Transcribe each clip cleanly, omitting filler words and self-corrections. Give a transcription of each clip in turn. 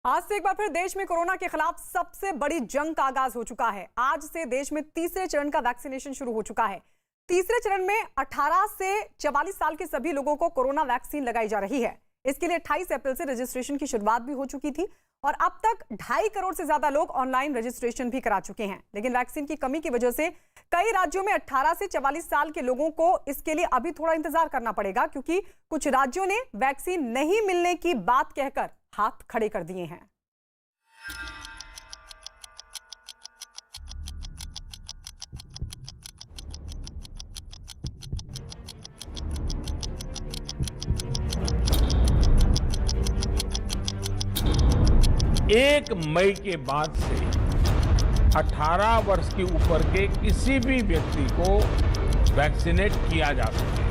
आज से एक बार फिर देश में कोरोना के खिलाफ सबसे बड़ी जंग का आगाज हो चुका है। आज से देश में तीसरे चरण का वैक्सीनेशन शुरू हो चुका है। तीसरे चरण में 18 से 44 साल के सभी लोगों को कोरोना वैक्सीन लगाई जा रही है। इसके लिए 28 अप्रैल से रजिस्ट्रेशन की शुरुआत भी हो चुकी थी और अब तक 2.5 करोड़ से ज्यादा लोग ऑनलाइन रजिस्ट्रेशन भी करा चुके हैं। लेकिन वैक्सीन की कमी की वजह से कई राज्यों में 18 से 44 साल के लोगों को इसके लिए अभी थोड़ा इंतजार करना पड़ेगा, क्योंकि कुछ राज्यों ने वैक्सीन नहीं मिलने की बात कहकर हाथ खड़े कर दिए हैं। एक मई के बाद से 18 वर्ष के ऊपर के किसी भी व्यक्ति को वैक्सीनेट किया जा सके।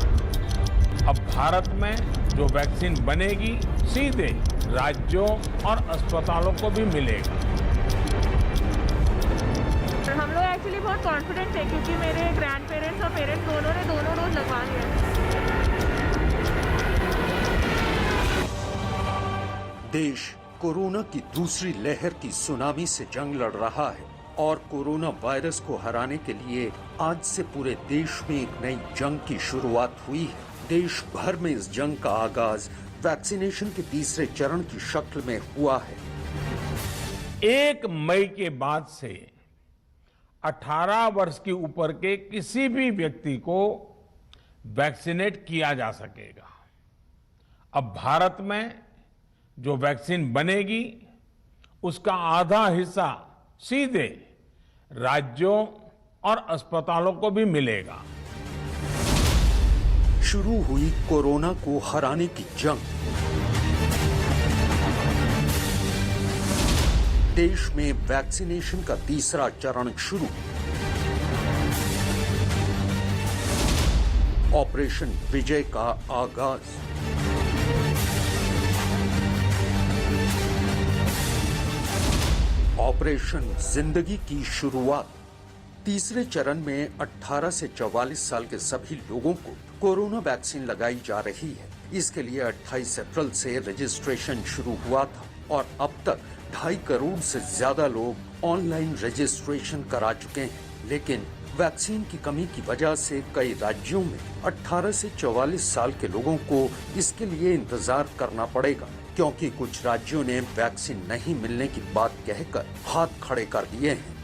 अब भारत में जो वैक्सीन बनेगी सीधे राज्यों और अस्पतालों को भी मिलेगा। हम लोग एक्चुअली बहुत कॉन्फिडेंट थे क्योंकि मेरे ग्रैंड पेरेंट्स और पेरेंट्स दोनों ने दोनों डोज लगवा लिया। देश कोरोना की दूसरी लहर की सुनामी से जंग लड़ रहा है और कोरोना वायरस को हराने के लिए आज से पूरे देश में एक नई जंग की शुरुआत हुई है। देश भर में इस जंग का आगाज वैक्सीनेशन के तीसरे चरण की शक्ल में हुआ है। 1 मई के बाद से 18 वर्ष के ऊपर के किसी भी व्यक्ति को वैक्सीनेट किया जा सकेगा। अब भारत में जो वैक्सीन बनेगी उसका आधा हिस्सा सीधे राज्यों और अस्पतालों को भी मिलेगा। शुरू हुई कोरोना को हराने की जंग। देश में वैक्सीनेशन का तीसरा चरण शुरू। ऑपरेशन विजय का आगाज। ऑपरेशन जिंदगी की शुरुआत। तीसरे चरण में 18 से 44 साल के सभी लोगों को कोरोना वैक्सीन लगाई जा रही है। इसके लिए 28 अप्रैल से रजिस्ट्रेशन शुरू हुआ था और अब तक 2.5 करोड़ से ज्यादा लोग ऑनलाइन रजिस्ट्रेशन करा चुके हैं। लेकिन वैक्सीन की कमी की वजह से कई राज्यों में 18 से 44 साल के लोगों को इसके लिए इंतजार करना पड़ेगा, क्योंकि कुछ राज्यों ने वैक्सीन नहीं मिलने की बात कहकर हाथ खड़े कर दिए हैं।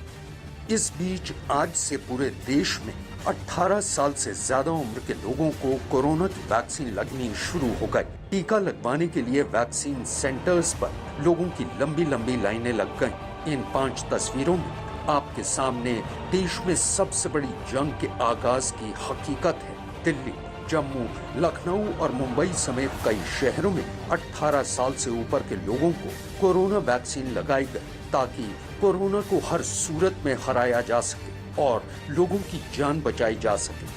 इस बीच आज से पूरे देश में 18 साल से ज्यादा उम्र के लोगों को कोरोना की वैक्सीन लगनी शुरू हो गई। टीका लगवाने के लिए वैक्सीन सेंटर्स पर लोगों की लंबी लंबी लाइनें लग गईं। इन 5 तस्वीरों में आपके सामने देश में सबसे बड़ी जंग के आगाज की हकीकत है। दिल्ली, जम्मू, लखनऊ और मुंबई समेत कई शहरों में 18 साल से ऊपर के लोगों को कोरोना वैक्सीन लगाई गई ताकि कोरोना को हर सूरत में हराया जा सके और लोगों की जान बचाई जा सके।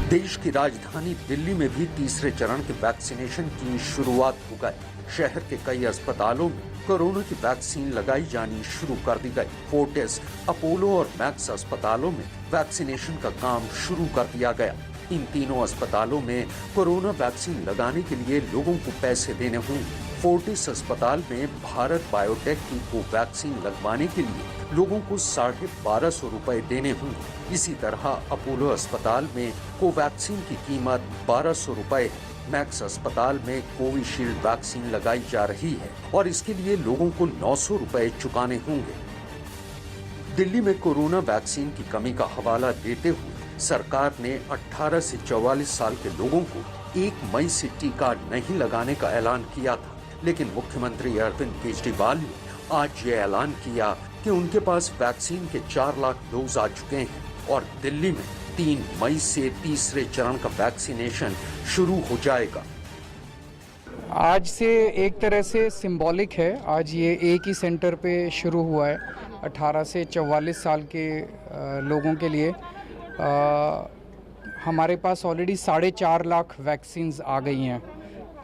देश की राजधानी दिल्ली में भी तीसरे चरण के वैक्सीनेशन की शुरुआत हो गई। शहर के कई अस्पतालों में कोरोना की वैक्सीन लगाई जानी शुरू कर दी गई। फोर्टिस, अपोलो और मैक्स अस्पतालों में वैक्सीनेशन का काम शुरू कर दिया गया। इन तीनों अस्पतालों में कोरोना वैक्सीन लगाने के लिए लोगों को पैसे देने होंगे। फोर्टिस अस्पताल में भारत बायोटेक की कोवैक्सीन लगवाने के लिए लोगों को 1250 रुपए देने होंगे। इसी तरह अपोलो अस्पताल में कोवैक्सीन की कीमत 1200 रुपए है। मैक्स अस्पताल में कोविशील्ड वैक्सीन लगाई जा रही है और इसके लिए लोगों को 900 रुपए चुकाने होंगे। दिल्ली में कोरोना वैक्सीन की कमी का हवाला देते हुए सरकार ने 18 से 44 साल के लोगों को 1 मई से टीका नहीं लगाने का ऐलान किया था, लेकिन मुख्यमंत्री अरविंद केजरीवाल ने आज ये ऐलान किया कि उनके पास वैक्सीन के 4 लाख डोज आ चुके हैं और दिल्ली में 3 मई से तीसरे चरण का वैक्सीनेशन शुरू हो जाएगा। आज से एक तरह से सिंबॉलिक है। आज ये एक ही सेंटर पे शुरू हुआ है 18 से 44 साल के लोगों के लिए। हमारे पास ऑलरेडी 4.5 लाख वैक्सीन्स आ गई हैं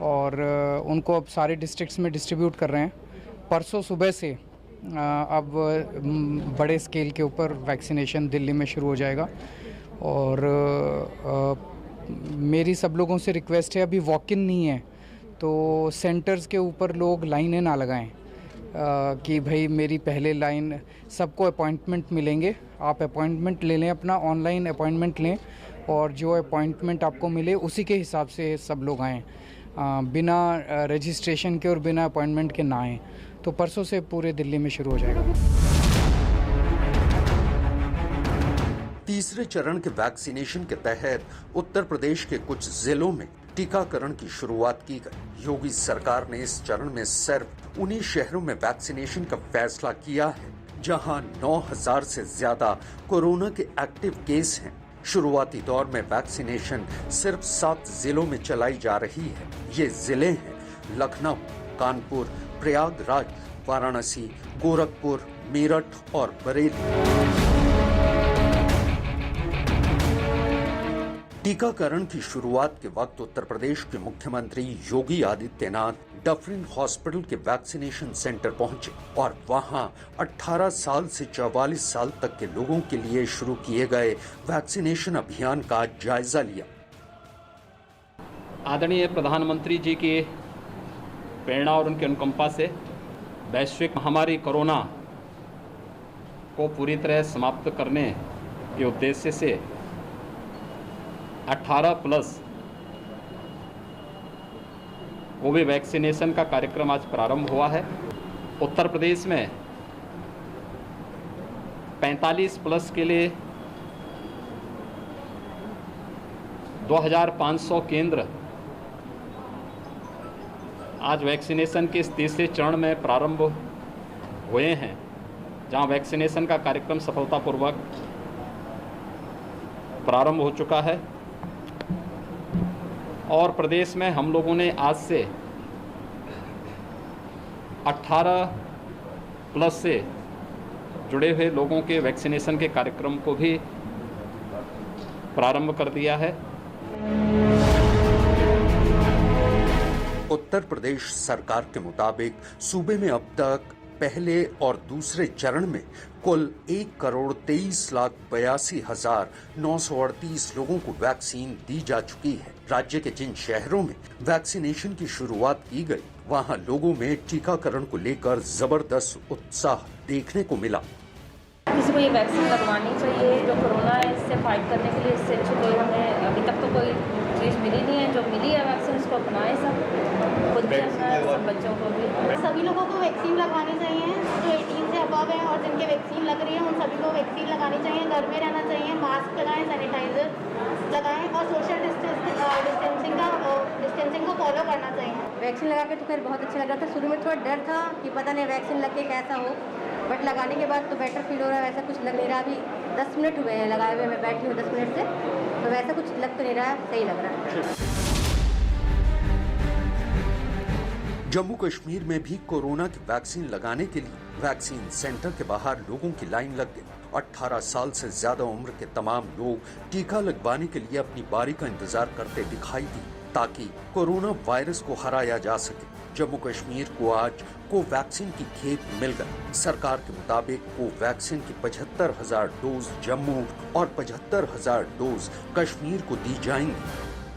और उनको अब सारे डिस्ट्रिक्ट्स में डिस्ट्रीब्यूट कर रहे हैं। परसों सुबह से अब बड़े स्केल के ऊपर वैक्सीनेशन दिल्ली में शुरू हो जाएगा और मेरी सब लोगों से रिक्वेस्ट है, अभी वॉक इन नहीं है तो सेंटर्स के ऊपर लोग लाइनें ना लगाएं कि भाई मेरी पहले लाइन, सबको अपॉइंटमेंट मिलेंगे, आप अपॉइंटमेंट ले लें, अपना ऑनलाइन अपॉइंटमेंट लें और जो अपॉइंटमेंट आपको मिले उसी के हिसाब से सब लोग आएँ, बिना रजिस्ट्रेशन के और बिना अपॉइंटमेंट के ना आएँ। तो परसों से पूरे दिल्ली में शुरू हो जाएगा। तीसरे चरण के वैक्सीनेशन के तहत उत्तर प्रदेश के कुछ जिलों में टीकाकरण की शुरुआत की गई। योगी सरकार ने इस चरण में सिर्फ उन्हीं शहरों में वैक्सीनेशन का फैसला किया है जहां 9000 से ज्यादा कोरोना के एक्टिव केस हैं। शुरुआती दौर में वैक्सीनेशन सिर्फ 7 जिलों में चलाई जा रही है। ये जिले हैं लखनऊ, कानपुर, प्रयागराज, वाराणसी, गोरखपुर, मेरठ और बरेली। टीकाकरण की शुरुआत के वक्त उत्तर प्रदेश के मुख्यमंत्री योगी आदित्यनाथ डफरिन हॉस्पिटल के वैक्सीनेशन सेंटर पहुंचे और वहां 18 साल से 44 साल तक के लोगों के लिए शुरू किए गए वैक्सीनेशन अभियान का जायजा लिया। आदरणीय प्रधानमंत्री जी की प्रेरणा और उनकी अनुकंपा से वैश्विक महामारी कोरोना को पूरी तरह समाप्त करने के उद्देश्य से 18+ कोविड वैक्सीनेशन का कार्यक्रम आज प्रारंभ हुआ है। उत्तर प्रदेश में 45+ के लिए 2500 केंद्र आज वैक्सीनेशन के इस तीसरे चरण में प्रारंभ हुए हैं, जहां वैक्सीनेशन का कार्यक्रम सफलतापूर्वक प्रारंभ हो चुका है। और प्रदेश में हम लोगों ने आज से 18+ से जुड़े हुए लोगों के वैक्सीनेशन के कार्यक्रम को भी प्रारंभ कर दिया है। उत्तर प्रदेश सरकार के मुताबिक सूबे में अब तक पहले और दूसरे चरण में कुल 1,23,82,938 लोगों को वैक्सीन दी जा चुकी है। राज्य के जिन शहरों में वैक्सीनेशन की शुरुआत की गई, वहां लोगों में टीकाकरण को लेकर जबरदस्त उत्साह देखने को मिला। किसी को ये वैक्सीन लगवानी चाहिए, जो कोरोना है इससे फाइट करने के लिए। इससे अच्छी कोई हमें अभी तक तो कोई चीज़ मिली नहीं है। जो मिली है वैक्सीन उसको अपनाएं, सब खुद भी अपनाएं, सब बच्चों को भी। सभी लोगों को वैक्सीन लगवानी चाहिए जो 18 से अबव है और जिनके वैक्सीन लग रही है उन सभी को वैक्सीन लगानी चाहिए। घर में रहना चाहिए, मास्क लगाएं, सैनिटाइजर लगाएं और सोशल डिस्टेंसिंग को फॉलो करना चाहिए। वैक्सीन लगा के तो खैर बहुत अच्छा लग रहा था। शुरू में थोड़ा डर था कि पता नहीं वैक्सीन लग के कैसा हो, बट लगाने के बाद तो बेटर फील हो रहा है। वैसा कुछ लग नहीं रहा। अभी 10 मिनट हुए हैं लगाए हुए, मैं बैठी हूँ 10 मिनट से, तो वैसा कुछ लग तो नहीं रहा है, सही लग रहा है। जम्मू कश्मीर में भी कोरोना की वैक्सीन लगाने के लिए वैक्सीन सेंटर के बाहर लोगों की लाइन लग गई। 18 साल से ज्यादा उम्र के तमाम लोग टीका लगवाने के लिए अपनी बारी का इंतजार करते दिखाई दिए ताकि कोरोना वायरस को हराया जा सके। जम्मू कश्मीर को आज कोवैक्सीन की खेप मिल गई। सरकार के मुताबिक कोवैक्सीन की 75,000 डोज जम्मू और 75,000 डोज कश्मीर को दी जाएंगी।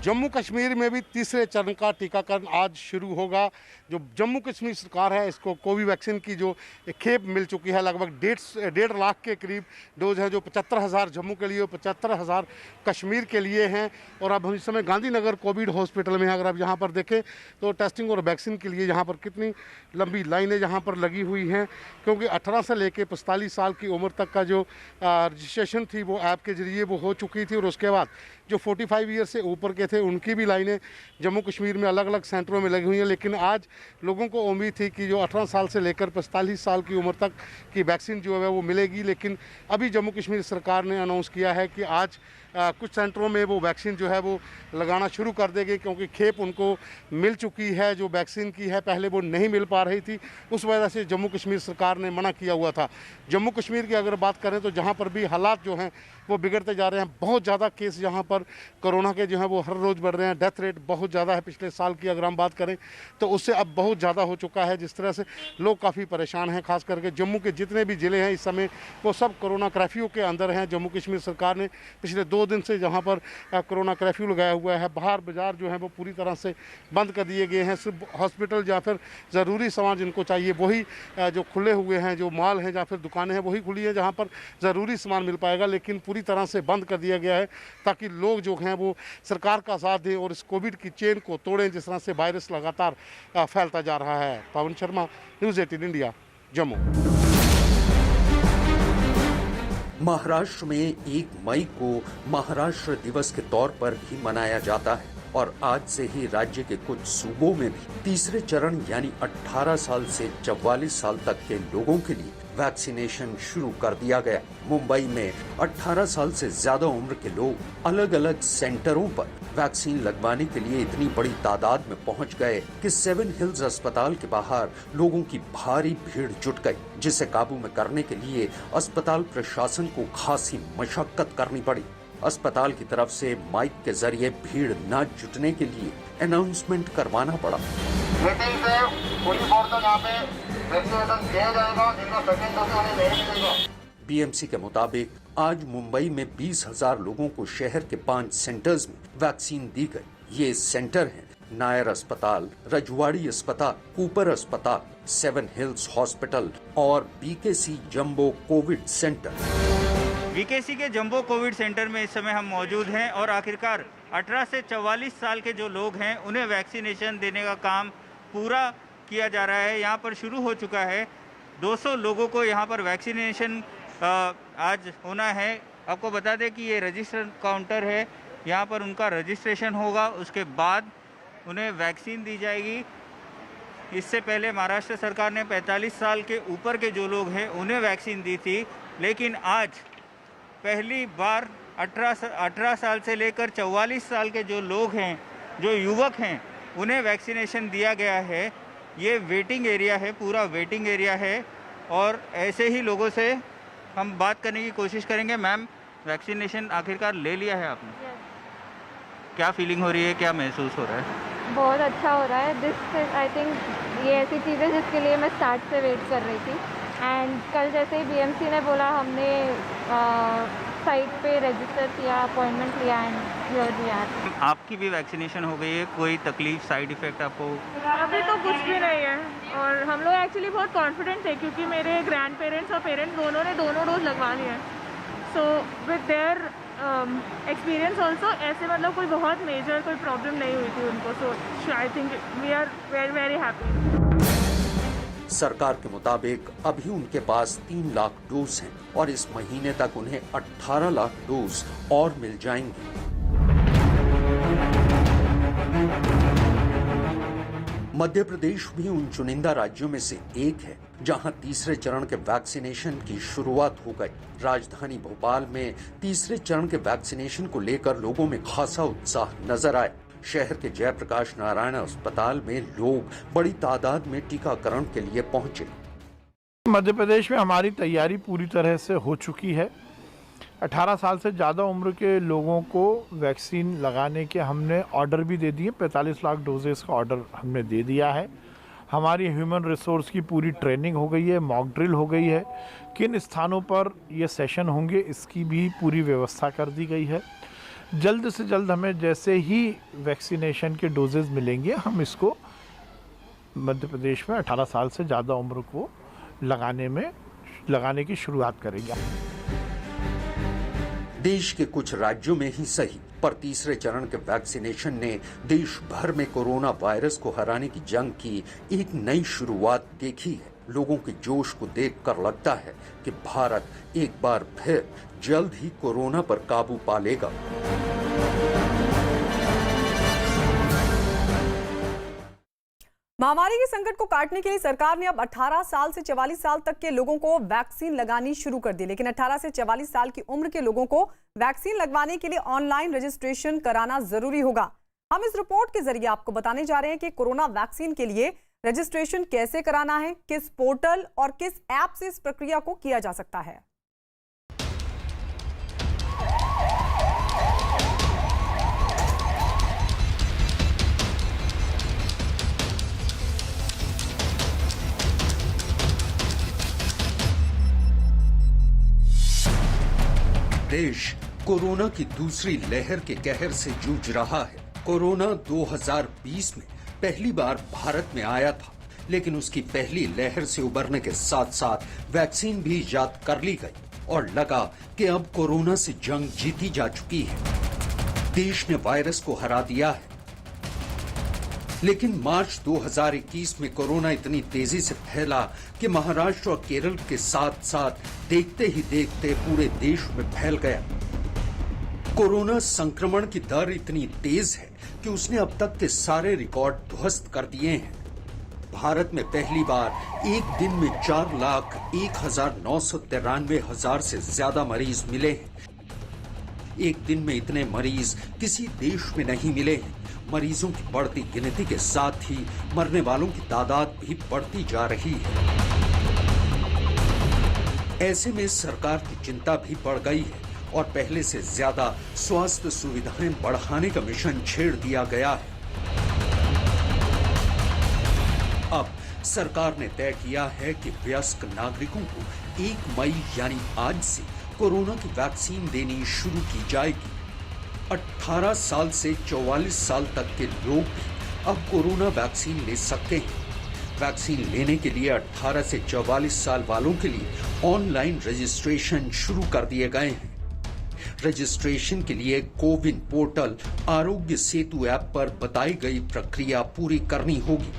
जम्मू कश्मीर में भी तीसरे चरण का टीकाकरण आज शुरू होगा। जो जम्मू कश्मीर सरकार है, इसको कोवैक्सीन की जो खेप मिल चुकी है, लगभग 1.5 लाख के करीब डोज है, जो 75,000 जम्मू के लिए और 75,000 कश्मीर के लिए हैं। और अब हम इस समय गांधीनगर कोविड हॉस्पिटल में हैं। अगर आप यहाँ पर देखें तो टेस्टिंग और वैक्सीन के लिए यहाँ पर कितनी लंबी लाइनें यहाँ पर लगी हुई हैं, क्योंकि 18 से लेकर 45 साल की उम्र तक का जो रजिस्ट्रेशन थी वो ऐप के जरिए वो हो चुकी थी। और उसके बाद जो 45 ईयर से ऊपर के थे उनकी भी लाइनें जम्मू कश्मीर में अलग अलग सेंटरों में लगी हुई हैं। लेकिन आज लोगों को उम्मीद थी कि जो 18 साल से लेकर 45 साल की उम्र तक की वैक्सीन जो है वो मिलेगी। लेकिन अभी जम्मू कश्मीर सरकार ने अनाउंस किया है कि आज कुछ सेंटरों में वो वैक्सीन जो है वो लगाना शुरू कर देंगे, क्योंकि खेप उनको मिल चुकी है जो वैक्सीन की है। पहले वो नहीं मिल पा रही थी, उस वजह से जम्मू कश्मीर सरकार ने मना किया हुआ था। जम्मू कश्मीर की अगर बात करें तो जहाँ पर भी हालात जो हैं वो बिगड़ते जा रहे हैं। बहुत ज़्यादा केस यहाँ पर कोरोना के जो है वो हर रोज़ बढ़ रहे हैं। डेथ रेट बहुत ज़्यादा है। पिछले साल की अगर हम बात करें तो उससे अब बहुत ज़्यादा हो चुका है। जिस तरह से लोग काफ़ी परेशान हैं, खास करके जम्मू के जितने भी ज़िले हैं इस समय वो सब कोरोना कर्फ्यू के अंदर हैं। जम्मू कश्मीर सरकार ने पिछले 2 दिन से जहाँ पर कोरोना कर्फ्यू लगाया हुआ है। बाहर बाजार जो है वो पूरी तरह से बंद कर दिए गए हैं। सिर्फ हॉस्पिटल या फिर ज़रूरी सामान जिनको चाहिए वही जो खुले हुए हैं, जो मॉल हैं या फिर दुकानें हैं वही खुली है जहाँ पर ज़रूरी सामान मिल पाएगा, लेकिन पूरी तरह से बंद कर दिया गया है ताकि लोग जो हैं वो सरकार का साथ दें और इस कोविड की चेन को तोड़ें जिस तरह से वायरस लगातार फैलता जा रहा है। Pawan Sharma, news 18 India, Jammu. महाराष्ट्र में 1 मई को महाराष्ट्र दिवस के तौर पर भी मनाया जाता है और आज से ही राज्य के कुछ सूबों में भी तीसरे चरण यानी 18 साल से 44 साल तक के लोगों के लिए वैक्सीनेशन शुरू कर दिया गया। मुंबई में 18 साल से ज्यादा उम्र के लोग अलग अलग सेंटरों पर वैक्सीन लगवाने के लिए इतनी बड़ी तादाद में पहुंच गए कि 7 हिल्स अस्पताल के बाहर लोगों की भारी भीड़ जुट गई, जिसे काबू में करने के लिए अस्पताल प्रशासन को खासी मशक्कत करनी पड़ी। अस्पताल की तरफ से माइक के जरिए भीड़ न जुटने के लिए अनाउंसमेंट करवाना पड़ा। बीएमसी के मुताबिक आज मुंबई में 20,000 लोगों को शहर के 5 सेंटर्स में वैक्सीन दी गई। ये सेंटर हैं नायर अस्पताल, रजवाड़ी अस्पताल, कूपर अस्पताल, 7 हिल्स हॉस्पिटल और BKC jumbo Covid centre. BKC के जंबो कोविड सेंटर में इस समय हम मौजूद हैं और आखिरकार 18 से 44 साल के जो लोग हैं उन्हें वैक्सीनेशन देने का काम पूरा किया जा रहा है। यहाँ पर शुरू हो चुका है। 200 लोगों को यहाँ पर वैक्सीनेशन आज होना है। आपको बता दें कि ये रजिस्टर काउंटर है, यहाँ पर उनका रजिस्ट्रेशन होगा, उसके बाद उन्हें वैक्सीन दी जाएगी। इससे पहले महाराष्ट्र सरकार ने 45 साल के ऊपर के जो लोग हैं उन्हें वैक्सीन दी थी, लेकिन आज पहली बार 18 साल से लेकर 44 साल के जो लोग हैं, जो युवक हैं, उन्हें वैक्सीनेशन दिया गया है। ये वेटिंग एरिया है, पूरा वेटिंग एरिया है और ऐसे ही लोगों से हम बात करने की कोशिश करेंगे। मैम, वैक्सीनेशन आखिरकार ले लिया है आपने? क्या फीलिंग हो रही है, क्या महसूस हो रहा है? बहुत अच्छा हो रहा है। दिस आई थिंक ये ऐसी चीज़ है जिसके लिए मैं स्टार्ट से वेट कर रही थी एंड कल जैसे ही बीएमसी ने बोला हमने साइट पे रजिस्टर किया, अपॉइंटमेंट लिया एंड हियर वी आर। आपकी भी वैक्सीनेशन हो गई है? कोई तकलीफ, साइड इफ़ेक्ट आपको? अभी तो कुछ भी नहीं है और हम लोग एक्चुअली बहुत कॉन्फिडेंट थे क्योंकि मेरे ग्रैंड पेरेंट्स और पेरेंट्स दोनों ने दोनों डोज लगवा लिए हैं। So with their experience also ऐसे मतलब कोई बहुत मेजर कोई प्रॉब्लम नहीं हुई थी उनको। So I think we are very very happy. सरकार के मुताबिक अभी उनके पास 3 लाख डोज हैं और इस महीने तक उन्हें 18 लाख डोज और मिल जाएंगे। मध्य प्रदेश भी उन चुनिंदा राज्यों में से एक है जहां तीसरे चरण के वैक्सीनेशन की शुरुआत हो गई। राजधानी भोपाल में तीसरे चरण के वैक्सीनेशन को लेकर लोगों में खासा उत्साह नजर आया। शहर के जयप्रकाश नारायण अस्पताल में लोग बड़ी तादाद में टीकाकरण के लिए पहुंचे। मध्य प्रदेश में हमारी तैयारी पूरी तरह से हो चुकी है। 18 साल से ज़्यादा उम्र के लोगों को वैक्सीन लगाने के हमने ऑर्डर भी दे दिए। 45 लाख डोजेस का ऑर्डर हमने दे दिया है। हमारी ह्यूमन रिसोर्स की पूरी ट्रेनिंग हो गई है, मॉक ड्रिल हो गई है। किन स्थानों पर ये सेशन होंगे इसकी भी पूरी व्यवस्था कर दी गई है। जल्द से जल्द हमें जैसे ही वैक्सीनेशन के डोजेज मिलेंगे हम इसको मध्य प्रदेश में 18 साल से ज़्यादा उम्र को लगाने की शुरुआत करेंगे। देश के कुछ राज्यों में ही सही पर तीसरे चरण के वैक्सीनेशन ने देश भर में कोरोना वायरस को हराने की जंग की एक नई शुरुआत देखी है। लोगों के जोश को देखकर लगता है कि भारत एक बार फिर जल्द ही कोरोना पर काबू पा लेगा। महामारी के संकट को काटने के लिए सरकार ने अब 18 साल से 44 साल तक के लोगों को वैक्सीन लगानी शुरू कर दी। लेकिन 18 से 44 साल की उम्र के लोगों को वैक्सीन लगवाने के लिए ऑनलाइन रजिस्ट्रेशन कराना जरूरी होगा। हम इस रिपोर्ट के जरिए आपको बताने जा रहे हैं कि कोरोना वैक्सीन के लिए रजिस्ट्रेशन कैसे कराना है, किस पोर्टल और किस ऐप से इस प्रक्रिया को किया जा सकता है। देश कोरोना की दूसरी लहर के कहर से जूझ रहा है। कोरोना 2020 में पहली बार भारत में आया था, लेकिन उसकी पहली लहर से उबरने के साथ साथ वैक्सीन भी इजाद कर ली गई और लगा कि अब कोरोना से जंग जीती जा चुकी है। देश ने वायरस को हरा दिया है। लेकिन मार्च 2021 में कोरोना इतनी तेजी से फैला कि महाराष्ट्र और केरल के साथ साथ देखते ही देखते पूरे देश में फैल गया। कोरोना संक्रमण की दर इतनी तेज है कि उसने अब तक के सारे रिकॉर्ड ध्वस्त कर दिए हैं। भारत में पहली बार एक दिन में 4,01,993,000 से ज्यादा मरीज मिले हैं। एक दिन में इतने मरीज किसी देश में नहीं मिले हैं। मरीजों की बढ़ती गिनती के साथ ही मरने वालों की तादाद भी बढ़ती जा रही है। ऐसे में सरकार की चिंता भी बढ़ गई है और पहले से ज्यादा स्वास्थ्य सुविधाएं बढ़ाने का मिशन छेड़ दिया गया है। अब सरकार ने तय किया है कि वयस्क नागरिकों को 1 मई यानी आज से कोरोना की वैक्सीन देनी शुरू की जाएगी। 18 साल से 44 साल तक के लोग भी अब कोरोना वैक्सीन ले सकते हैं। वैक्सीन लेने के लिए 18 से 44 साल वालों के लिए ऑनलाइन रजिस्ट्रेशन शुरू कर दिए गए हैं। रजिस्ट्रेशन के लिए कोविन पोर्टल आरोग्य सेतु ऐप पर बताई गई प्रक्रिया पूरी करनी होगी।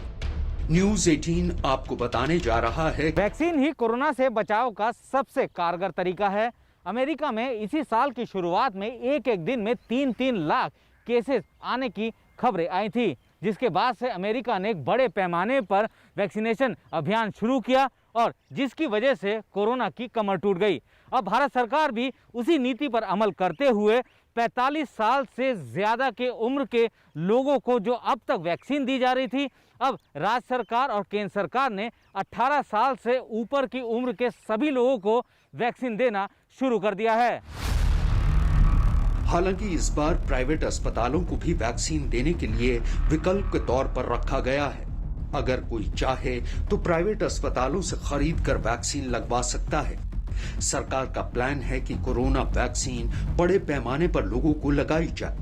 न्यूज़ 18 आपको बताने जा रहा है, वैक्सीन ही कोरोना से बचाव का सबसे कारगर तरीका है। अमेरिका में इसी साल की शुरुआत में एक दिन में 3-3 लाख केसेस आने की खबरें आई थी, जिसके बाद से अमेरिका ने एक बड़े पैमाने पर वैक्सीनेशन अभियान शुरू किया और जिसकी वजह से कोरोना की कमर टूट गई। अब भारत सरकार भी उसी नीति पर अमल करते हुए 45 साल से ज़्यादा के उम्र के लोगों को जो अब तक वैक्सीन दी जा रही थी, अब राज्य सरकार और केंद्र सरकार ने 18 साल से ऊपर की उम्र के सभी लोगों को वैक्सीन देना शुरू कर दिया है। हालांकि इस बार प्राइवेट अस्पतालों को भी वैक्सीन देने के लिए विकल्प के तौर पर रखा गया है। अगर कोई चाहे तो प्राइवेट अस्पतालों से खरीद कर वैक्सीन लगवा सकता है। सरकार का प्लान है कि कोरोना वैक्सीन बड़े पैमाने पर लोगों को लगाई जाए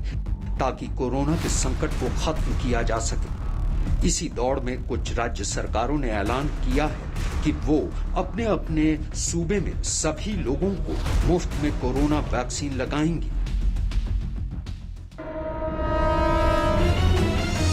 ताकि कोरोना के संकट को खत्म किया जा सके। इसी दौड़ में कुछ राज्य सरकारों ने ऐलान किया है कि वो अपने अपने सूबे में सभी लोगों को मुफ्त में कोरोना वैक्सीन लगाएंगी।